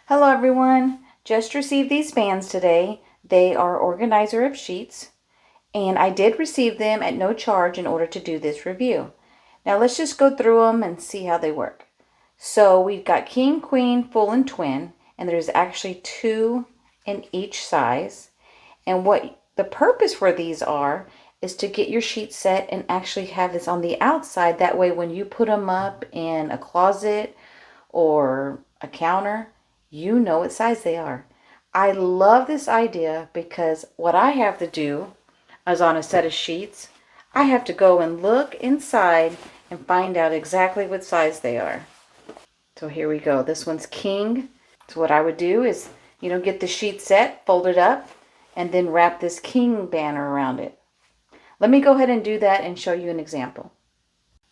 Hello everyone, just received these bands today. They are organizer of sheets and I did receive them at no charge in order to do this review. Now let's just go through them and see how they work. So we've got king, queen, full, and twin, and there's actually two in each size. And what the purpose for these are is to get your sheet set and actually have this on the outside. That way when you put them up in a closet or a counter, you know what size they are. I love this idea because what I have to do is on a set of sheets, I have to go and look inside and find out exactly what size they are. So here we go. This one's king. So what I would do is, get the sheet set, fold it up, and then wrap this king banner around it. Let me go ahead and do that and show you an example.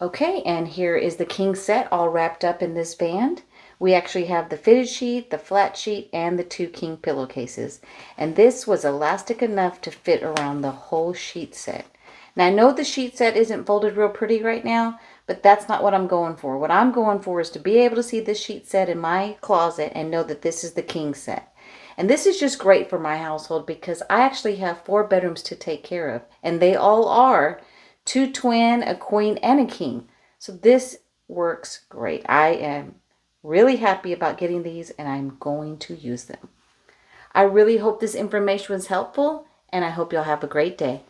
Okay, and here is the king set all wrapped up in this band. We actually have the fitted sheet, the flat sheet, and the two king pillowcases. And this was elastic enough to fit around the whole sheet set. Now I know the sheet set isn't folded real pretty right now, but that's not what I'm going for. What I'm going for is to be able to see this sheet set in my closet and know that this is the king set. And this is just great for my household because I actually have 4 bedrooms to take care of. And they all are 2 twin, a queen, and a king. So this works great. I am really happy about getting these and I'm going to use them. I really hope this information was helpful and I hope y'all have a great day.